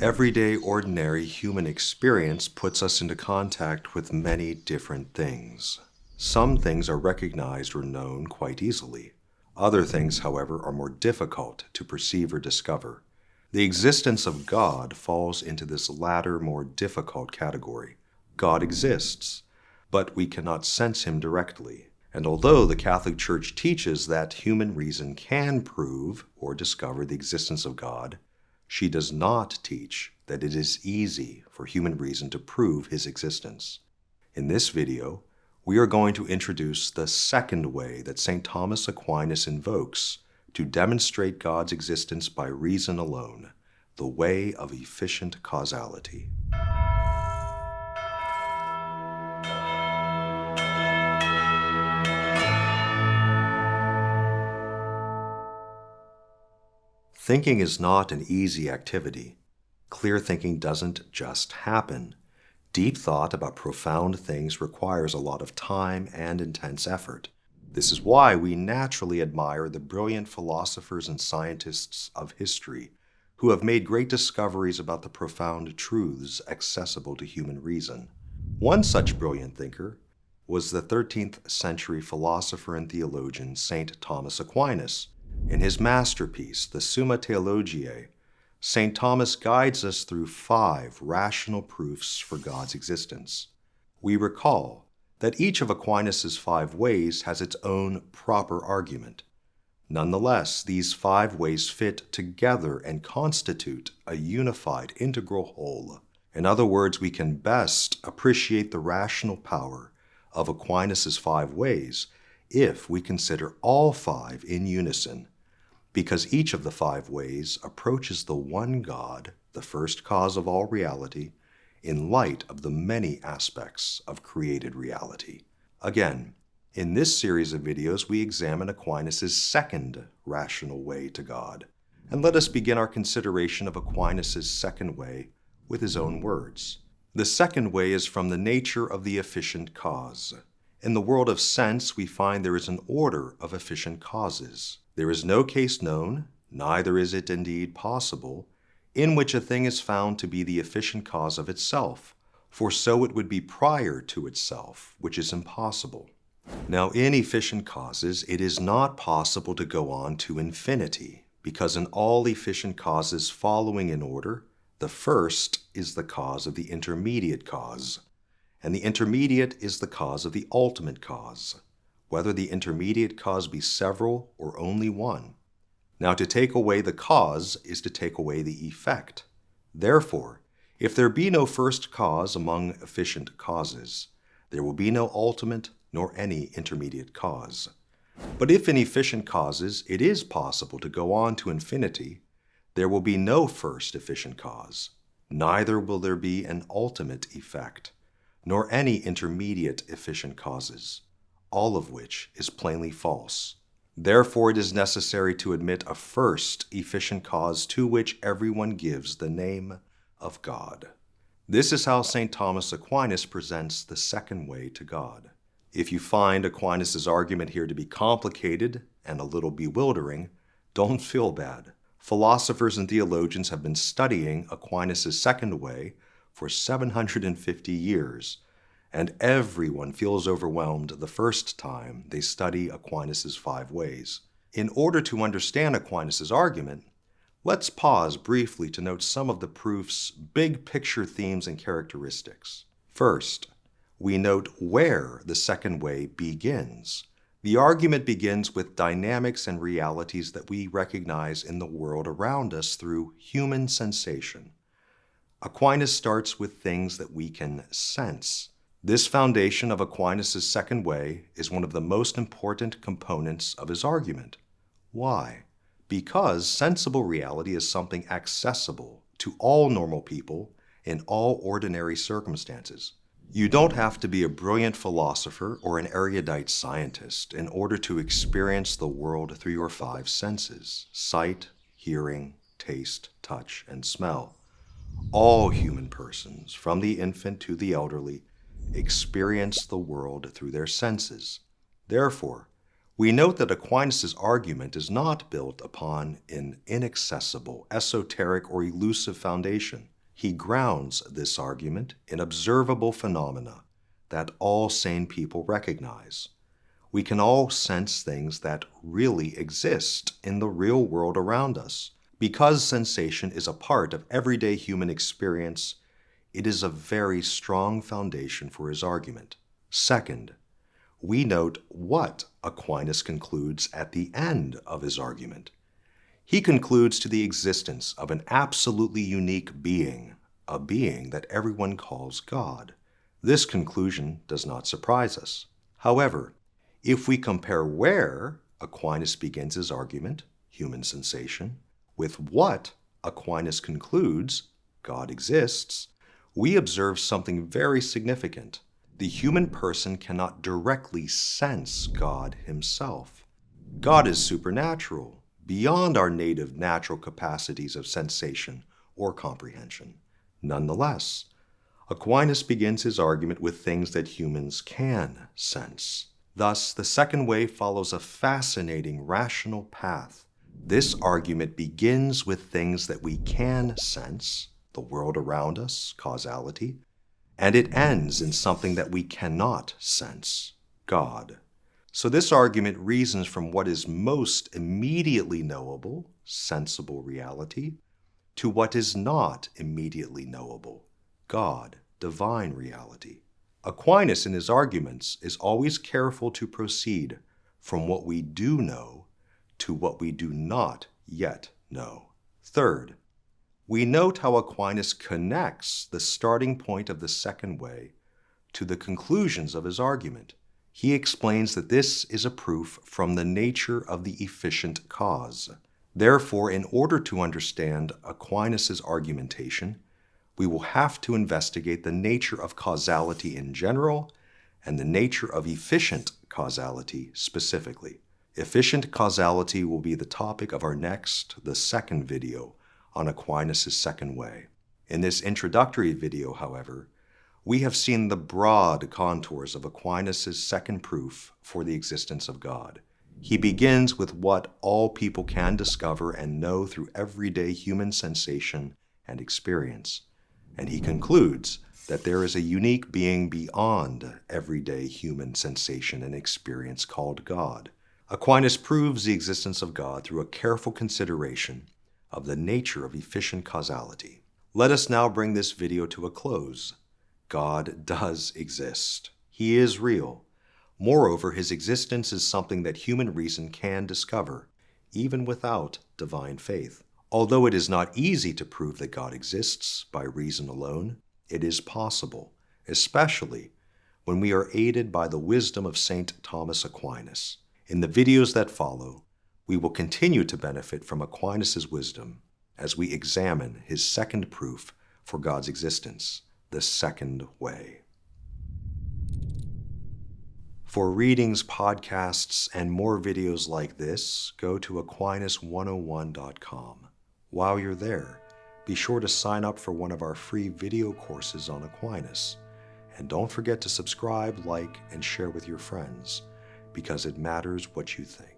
Everyday, ordinary human experience puts us into contact with many different things. Some things are recognized or known quite easily. Other things, however, are more difficult to perceive or discover. The existence of God falls into this latter, more difficult category. God exists, but we cannot sense him directly. And although the Catholic Church teaches that human reason can prove or discover the existence of God, she does not teach that it is easy for human reason to prove his existence. In this video, we are going to introduce the second way that St. Thomas Aquinas invokes to demonstrate God's existence by reason alone, the way of efficient causality. Thinking is not an easy activity. Clear thinking doesn't just happen. Deep thought about profound things requires a lot of time and intense effort. This is why we naturally admire the brilliant philosophers and scientists of history who have made great discoveries about the profound truths accessible to human reason. One such brilliant thinker was the 13th century philosopher and theologian St. Thomas Aquinas. In his masterpiece, the Summa Theologiae, St. Thomas guides us through 5 rational proofs for God's existence. We recall that each of Aquinas' 5 ways has its own proper argument. Nonetheless, these 5 ways fit together and constitute a unified, integral whole. In other words, we can best appreciate the rational power of Aquinas' 5 ways if we consider all 5 in unison, because each of the 5 ways approaches the one God, the first cause of all reality, in light of the many aspects of created reality. Again, in this series of videos, we examine Aquinas' second rational way to God. And let us begin our consideration of Aquinas' second way with his own words. The second way is from the nature of the efficient cause. In the world of sense, we find there is an order of efficient causes. There is no case known, neither is it indeed possible, in which a thing is found to be the efficient cause of itself, for so it would be prior to itself, which is impossible. Now, in efficient causes, it is not possible to go on to infinity, because in all efficient causes following in order, the first is the cause of the intermediate cause, and the intermediate is the cause of the ultimate cause, whether the intermediate cause be several or only one. Now, to take away the cause is to take away the effect. Therefore, if there be no first cause among efficient causes, there will be no ultimate nor any intermediate cause. But if in efficient causes it is possible to go on to infinity, there will be no first efficient cause, neither will there be an ultimate effect, nor any intermediate efficient causes, all of which is plainly false. Therefore, it is necessary to admit a first efficient cause to which everyone gives the name of God. This is how St. Thomas Aquinas presents the second way to God. If you find Aquinas' argument here to be complicated and a little bewildering, don't feel bad. Philosophers and theologians have been studying Aquinas' second way for 750 years, and everyone feels overwhelmed the first time they study Aquinas' 5 ways. In order to understand Aquinas' argument, let's pause briefly to note some of the proof's big picture themes and characteristics. First, we note where the second way begins. The argument begins with dynamics and realities that we recognize in the world around us through human sensation. Aquinas starts with things that we can sense. This foundation of Aquinas' second way is one of the most important components of his argument. Why? Because sensible reality is something accessible to all normal people in all ordinary circumstances. You don't have to be a brilliant philosopher or an erudite scientist in order to experience the world through your 5 senses: sight, hearing, taste, touch, and smell. All human persons, from the infant to the elderly, experience the world through their senses. Therefore, We note that Aquinas' argument is not built upon an inaccessible, esoteric, or elusive foundation. He grounds this argument in observable phenomena that all sane people recognize. We can all sense things that really exist in the real world around us. Because sensation is a part of everyday human experience, it is a very strong foundation for his argument. Second, we note what Aquinas concludes at the end of his argument. He concludes to the existence of an absolutely unique being, a being that everyone calls God. This conclusion does not surprise us. However, if we compare where Aquinas begins his argument, human sensation, with what Aquinas concludes, God exists, we observe something very significant. The human person cannot directly sense God himself. God is supernatural, beyond our native natural capacities of sensation or comprehension. Nonetheless, Aquinas begins his argument with things that humans can sense. Thus, the second way follows a fascinating rational path. This argument begins with things that we can sense, the world around us, causality, and it ends in something that we cannot sense, God. So this argument reasons from what is most immediately knowable, sensible reality, to what is not immediately knowable, God, divine reality. Aquinas in his arguments is always careful to proceed from what we do know to what we do not yet know. Third, we note how Aquinas connects the starting point of the second way to the conclusions of his argument. He explains that this is a proof from the nature of the efficient cause. Therefore, in order to understand Aquinas' argumentation, we will have to investigate the nature of causality in general and the nature of efficient causality specifically. Efficient causality will be the topic of our next, the second video on Aquinas' Second Way. In this introductory video, however, we have seen the broad contours of Aquinas' second proof for the existence of God. He begins with what all people can discover and know through everyday human sensation and experience, and he concludes that there is a unique being beyond everyday human sensation and experience called God. Aquinas proves the existence of God through a careful consideration of the nature of efficient causality. Let us now bring this video to a close. God does exist. He is real. Moreover, his existence is something that human reason can discover, even without divine faith. Although it is not easy to prove that God exists by reason alone, it is possible, especially when we are aided by the wisdom of St. Thomas Aquinas. In the videos that follow, we will continue to benefit from Aquinas' wisdom as we examine his second proof for God's existence, the second way. For readings, podcasts, and more videos like this, go to aquinas101.com. While you're there, be sure to sign up for one of our free video courses on Aquinas. And don't forget to subscribe, like, and share with your friends, because it matters what you think.